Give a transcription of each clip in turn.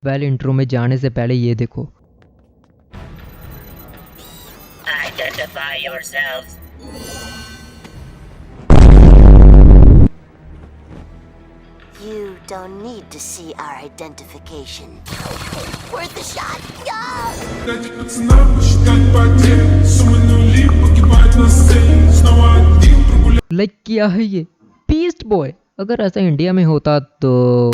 Well intro में जाने से पहले ये देखो। Identify yourselves. You don't need to see our identification. Worth a shot. Go! Дать пацанам посчитать потерь. Суммы нули погибают на сцене. Снова один прогулял. Like क्या है ये बीस्ट बॉय? अगर ऐसा इंडिया में होता तो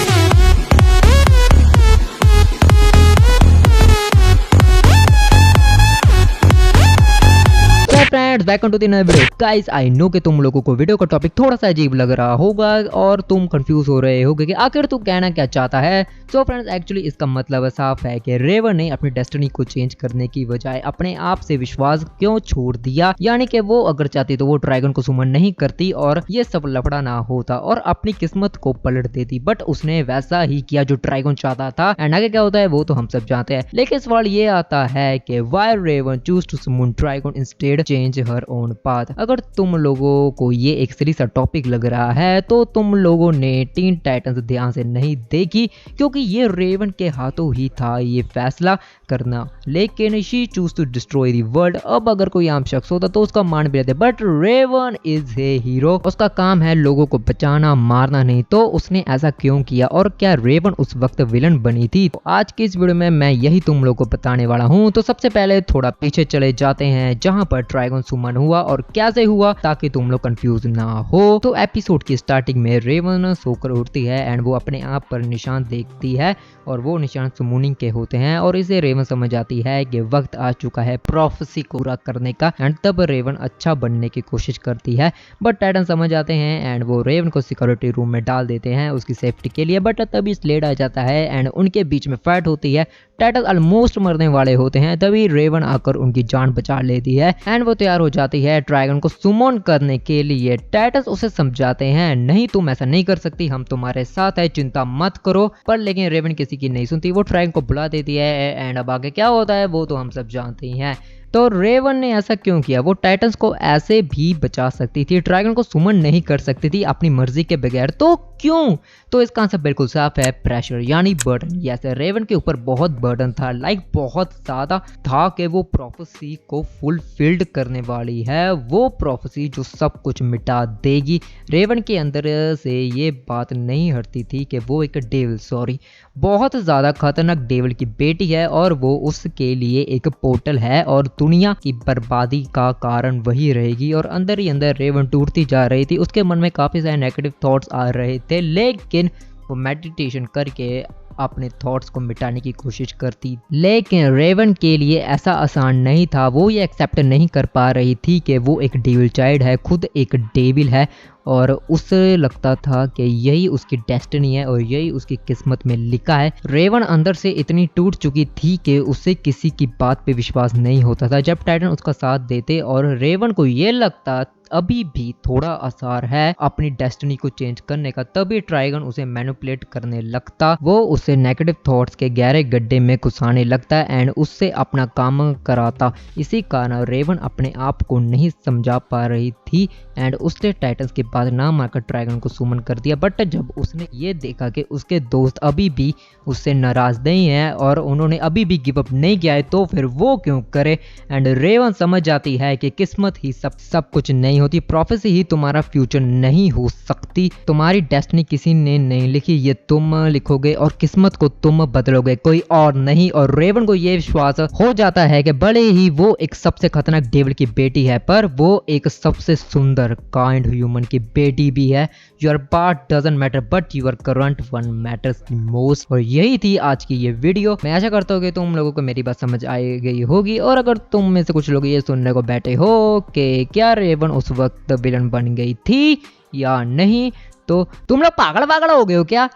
फ्रेंड्स वेलकम टू द नया वीडियो। गाइस आई नो कि तुम लोगों को वीडियो का टॉपिक थोड़ा सा अजीब लग रहा होगा और तुम कंफ्यूज हो रहे होगे कि आखिर तू कहना क्या चाहता है। सो फ्रेंड्स एक्चुअली इसका मतलब साफ है कि रेवन ने अपनी डेस्टिनी को चेंज करने की बजाय अपने आप से विश्वास क्यों छोड़ दिया, यानी कि वो अगर चाहती तो वो ड्रैगन को सुमन नहीं करती और ये सब लफड़ा ना होता और अपनी किस्मत को पलट देती, बट उसने वैसा ही किया जो ड्रैगन चाहता था। एंड आगे क्या होता है वो तो हम सब जानते हैं, लेकिन सवाल ये आता है कि why Raven choose to summon dragon instead change her own path. अगर तुम लोगों को ये एक सीरियस टॉपिक लग रहा है तो तुम लोगों ने टीन टाइटंस ध्यान से नहीं देखी, क्योंकि ये रेवन के हाथों ही था ये फैसला करना, लेकिन she choose to destroy the world. अब अगर कोई आम शख्स होता तो उसका मान भी लेते, but Raven is a hero, उसका काम है लोगों को बचाना, मारना नहीं। तो उसने ऐसा क्यों किया और क्या रेवन उस वक्त विलन बनी थी? तो आज की इस वीडियो में मैं यही तुम लोगों को बताने वाला हूँ। तो सबसे पहले थोड़ा पीछे चले जाते हैं जहाँ पर ड्रैगन सुमन हुआ और कैसे हुआ, ताकि तुम लोग कंफ्यूज ना हो। तो एपिसोड की स्टार्टिंग में रेवन सोकर उठती है एंड वो अपने आप पर निशान देखती है और वो निशान सुमनिंग के होते हैं और इसे रेवन समझ आती है कि वक्त आ चुका है प्रोफेसी को पूरा करने का। एंड तब रेवन अच्छा बनने की कोशिश करती है, बट टाइटन समझ आते हैं एंड वो रेवन को सिक्योरिटी रूम में डाल देते हैं उसकी सेफ्टी के लिए। बट तभी स्लेड आ जाता है एंड उनके बीच में फाइट होती है। टाइटन ऑलमोस्ट मरने वाले होते हैं, तभी रेवन आकर उनकी जान बचा लेती है एंड वो तैयार हो जाती है ड्रैगन को सुमन करने के लिए। टाइटस उसे समझाते हैं नहीं तुम ऐसा नहीं कर सकती, हम तुम्हारे साथ है, चिंता मत करो। पर लेकिन रेवन किसी की नहीं सुनती, वो ड्रैगन को बुला देती है एंड अब आगे क्या होता है वो तो हम सब जानते ही हैं। तो रेवन ने ऐसा क्यों किया? वो टाइटंस को ऐसे भी बचा सकती थी, ड्रैगन को सुमन नहीं कर सकती थी अपनी मर्जी के बगैर, तो क्यों? तो इसका आंसर बिल्कुल साफ है, प्रेशर यानी बर्डन। यस, रेवन के ऊपर बहुत बर्डन था, लाइक बहुत ज्यादा था कि वो प्रोफेसी को फुलफिल्ड करने वाली है, वो प्रोफेसी जो सब कुछ मिटा देगी। रेवन के अंदर से ये बात नहीं हटती थी कि वो एक डेविल, बहुत ज्यादा खतरनाक डेविल की बेटी है और वो उसके लिए एक पोर्टल है और दुनिया की बर्बादी का कारण वही रहेगी। और अंदर ही अंदर रेवन टूटती जा रही थी, उसके मन में काफी सारे नेगेटिव थॉट्स आ रहे थे, लेकिन वो मेडिटेशन करके अपने थॉट्स को मिटाने की कोशिश करती। लेकिन रेवन के लिए ऐसा आसान नहीं था, वो ये एक्सेप्ट नहीं कर पा रही थी कि वो एक डेविल चाइल्ड है, खुद एक डेविल है और उसे लगता था कि यही उसकी डेस्टिनी है और यही उसकी किस्मत में लिखा है। रेवन अंदर से इतनी टूट चुकी थी कि उसे किसी की बात पे विश्वास नहीं होता था। जब टाइटन उसका साथ देते और रेवन को ये लगता अभी भी थोड़ा आसार है अपनी डेस्टिनी को चेंज करने का, तभी ड्रैगन उसे मैनिपुलेट करने लगता, वो उसे नेगेटिव थॉट्स के गहरे गड्ढे में घुसाने लगता एंड उससे अपना काम कराता। इसी कारण रेवन अपने आप को नहीं समझा पा रही थी एंड उसने टाइटंस के बाद ना मारकर ड्रैगन को सुमन कर दिया। बट जब उसने ये देखा कि उसके दोस्त अभी भी उससे नाराज नहीं है और उन्होंने अभी भी गिव अप नहीं किया है, तो फिर वो क्यों करे? एंड रेवन समझ जाती है कि किस्मत ही सब कुछ नहीं होती, प्रोफेसी ही तुम्हारा फ्यूचर नहीं हो सकती, तुम्हारी डेस्टिनी किसी ने नहीं लिखी, ये तुम लिखोगे और किस्मत को तुम बदलोगे, कोई और नहीं। और रेवन को ये विश्वास हो जाता है कि भले ही वो एक सबसे खतरनाक डेविल की बेटी है, पर वो एक सबसे सुंदर काइंड ह्यूमन की बेटी भी है। Your part doesn't matter but your current one matters the most. और यही थी आज की ये वीडियो। मैं आशा करता हूँ कि तुम लोगों को मेरी बात समझ आ गई होगी, और अगर तुम में से कुछ लोग ये सुनने को बैठे हो कि क्या रेवन उस वक्त विलन बन गई थी या नहीं, तो तुम लोग पागल हो गए हो क्या?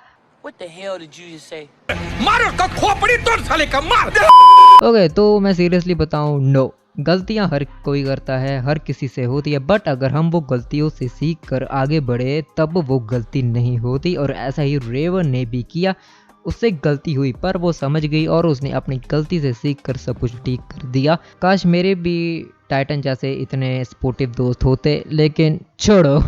What the hell did you just say? मारो का खोपड़ी तोड़ साले का मार। ओके, तो मैं सीरियसली बताऊं, नो, गलतियां हर कोई करता है, हर किसी से होती है, बट अगर हम वो गलतियों से सीख कर आगे बढ़े तब वो गलती नहीं होती। और ऐसा ही रेवन ने भी किया, उससे गलती हुई पर वो समझ गई और उसने अपनी गलती से सीख कर सब कुछ ठीक कर दिया। काश मेरे भी टाइटन जैसे इतने सपोर्टिव दोस्त होते, लेकिन छोड़ो।